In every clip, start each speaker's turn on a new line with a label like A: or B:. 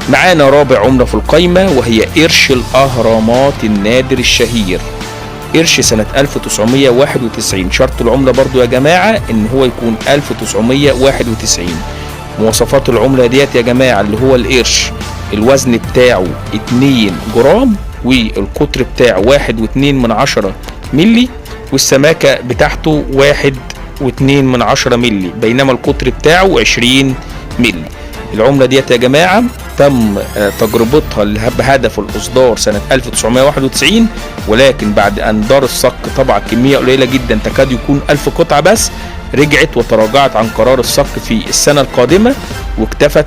A: معانا رابع عملة في القايمة وهي قرش الأهرامات النادر الشهير، قرش سنة 1991. شرط العملة برضو يا جماعة ان هو يكون 1991. مواصفات العملة ديت يا جماعة اللي هو القرش الوزن بتاعه 2 جرام والقطر بتاعه 1.2 ملي والسماكة بتاعته 1.2 ملي، بينما القطر بتاعه 20 ملي. العملة ديت يا جماعة تم تجربتها بهدف الإصدار سنة 1991، ولكن بعد أن دار الصك طبع كمية قليلة جدا تكاد يكون 1000 قطعة بس، رجعت وتراجعت عن قرار الصك في السنة القادمة واكتفت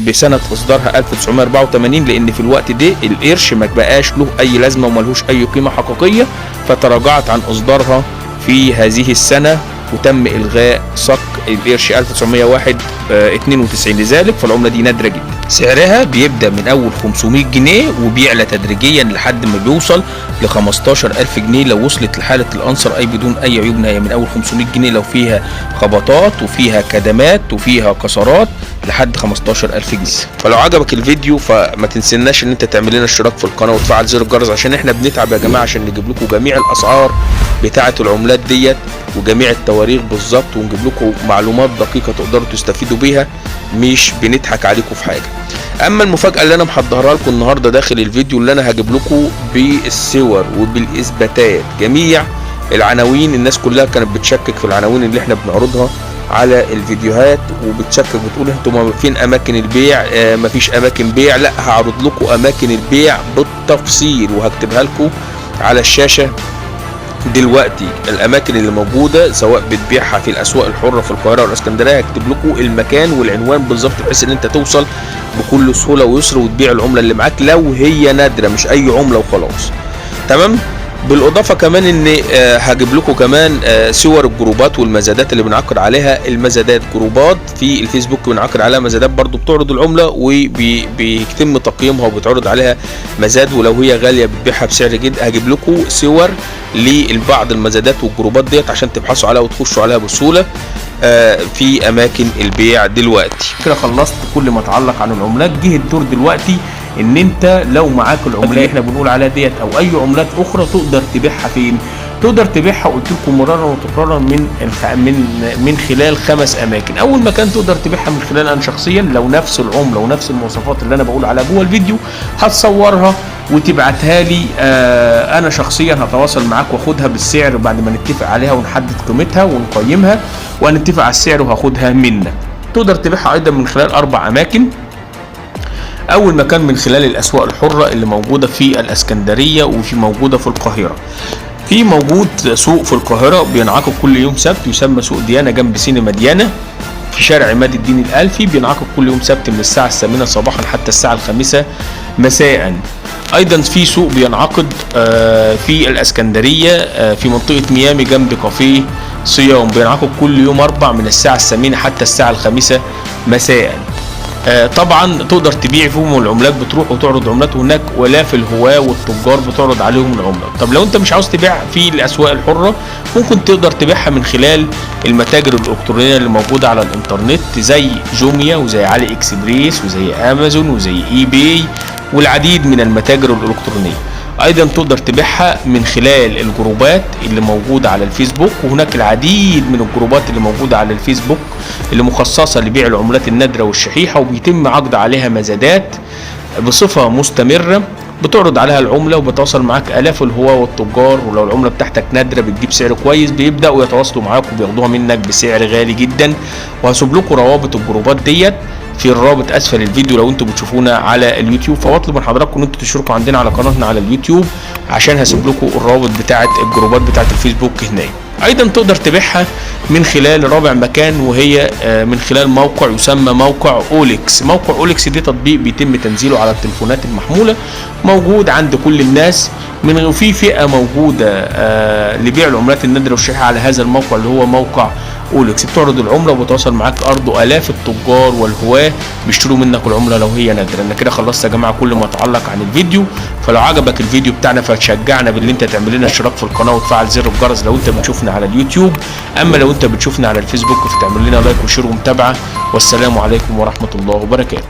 A: بسنة إصدارها 1984، لأن في الوقت ده القرش ما بقاش له أي لازمة وملهوش أي قيمة حقيقية، فتراجعت عن إصدارها في هذه السنة وتم إلغاء صك القرش 1992. لذلك فالعملة دي نادرة جدا. سعرها بيبدأ من أول 500 جنيه وبيعلى تدريجيا لحد ما بيوصل ل 15000 جنيه لو وصلت لحالة الأنصر أي بدون أي عيوب نهائية. من أول 500 جنيه لو فيها خبطات وفيها كدمات وفيها كسرات لحد 15000 جنيه. فلو عجبك الفيديو فما تنسيناش ان انت تعمل لنا اشتراك في القناة وتفعل زر الجرس، عشان احنا بنتعب يا جماعة عشان نجيب لكم جميع الأسعار بتاعة العملات ديت وجميع التواريخ بالظبط، ونجيب لكم معلومات دقيقة تقدروا تستفيدوا بيها، مش بنضحك عليكم في حاجة. اما المفاجأة اللي انا محضرها لكم النهاردة داخل الفيديو اللي انا هجيب لكم بالصور وبالاثباتات جميع العناوين. الناس كلها كانت بتشكك في العناوين اللي احنا بنعرضها على الفيديوهات وبتشكك بتقول انتوا فين اماكن البيع، مفيش اماكن بيع. لا، هعرض لكم اماكن البيع بالتفصيل وهكتبها لكم على الشاشة دلوقتي. الاماكن اللي موجوده سواء بتبيعها في الاسواق الحره في القاهره والاسكندريه، هكتب لكم المكان والعنوان بالظبط بحيث ان انت توصل بكل سهوله ويسر وتبيع العمله اللي معاك لو هي نادره، مش اي عمله وخلاص. تمام. بالاضافه كمان ان هجيب لكم كمان صور الجروبات والمزادات اللي بنعقد عليها. المزادات جروبات في الفيسبوك بنعقد عليها مزادات برضو بتعرض العمله وبيتم تقييمها وبتعرض عليها مزاد، ولو هي غاليه بتبيعها بسعر جد. هجيب لكم صور لبعض المزادات والجروبات ديت عشان تبحثوا عليها وتخشوا عليها بسهوله في اماكن البيع. دلوقتي كده خلصت كل ما يتعلق عن العملات. جه الدور دلوقتي ان انت لو معاك العملات اللي احنا بنقول عليها ديت او اي عملات اخرى تقدر تبيعها فين؟ تقدر تبيعها قلت لكم مرارا وتكرارا من خلال 5 اماكن. اول مكان تقدر تبيعها من خلال انا شخصيا، لو نفس العمله ونفس المواصفات اللي انا بقول عليها جوه الفيديو هتصورها وتبعتها لي، انا شخصيا هتواصل معاك واخدها بالسعر بعد ما نتفق عليها ونحدد قيمتها ونقيمها وهنتفق على السعر وهاخدها منك. تقدر تبيعها ايضا من خلال 4 اماكن. اول مكان من خلال الاسواق الحره اللي موجوده في الاسكندريه وفي موجوده في القاهره. في موجود سوق في القاهره بينعقد كل يوم سبت يسمى سوق ديانه جنب سينما ديانه في شارع عماد الدين الالفي، بينعقد كل يوم سبت من الساعه 8 صباحا حتى الساعه 5 مساء. ايضا في سوق بينعقد في الاسكندريه في منطقه ميامي جنب كافيه صيام، بينعقد كل يوم 4 من الساعه 8 حتى الساعه 5 مساء. طبعا تقدر تبيع فيهم العملات، بتروح وتعرض عملات هناك، ولاف الهواة والتجار بتعرض عليهم العملات. طب لو انت مش عاوز تبيع في الاسواق الحره ممكن تقدر تبيعها من خلال المتاجر الالكترونيه اللي موجوده على الانترنت زي جوميا وزي علي اكسبريس وزي امازون وزي اي باي والعديد من المتاجر الالكترونيه. ايضا تقدر تبيعها من خلال الجروبات اللي موجوده على الفيسبوك، وهناك العديد من الجروبات اللي موجوده على الفيسبوك اللي مخصصه لبيع العملات النادره والشحيحه، وبيتم عقد عليها مزادات بصفه مستمره بتعرض عليها العمله وبتواصل معاك الاف الهواة والتجار، ولو العمله بتاعتك نادره بتجيب سعر كويس بيبداوا يتواصلوا معاك وبياخدوها منك بسعر غالي جدا. وهسيب لكم روابط الجروبات ديت في الرابط اسفل الفيديو لو انتم بتشوفونا على اليوتيوب، فاطلب من حضراتكم ان انتم تشتركوا عندنا على قناتنا على اليوتيوب عشان هسيب لكم الرابط بتاعه الجروبات بتاعه الفيسبوك هناك. ايضا تقدر تبيعها من خلال رابع مكان وهي من خلال موقع يسمى موقع اوليكس. موقع اوليكس دي تطبيق بيتم تنزيله على التليفونات المحموله، موجود عند كل الناس، وفي فئه موجوده لبيع العملات النادره والشحيحه على هذا الموقع اللي هو موقع اوليكس. بتعرض العمله وبتواصل معاك ارضه الاف التجار والهواه بيشتروا منك العمله لو هي نادره. انا كده خلصت يا جماعه كل ما يتعلق عن الفيديو. فلو عجبك الفيديو بتاعنا فتشجعنا باللي انت تعمل لنا اشتراك في القناه وتفعل زر الجرس لو انت بتشوفنا على اليوتيوب. اما لو انت بتشوفنا على الفيسبوك فتعمل لنا لايك وشير ومتابعه. والسلام عليكم ورحمه الله وبركاته.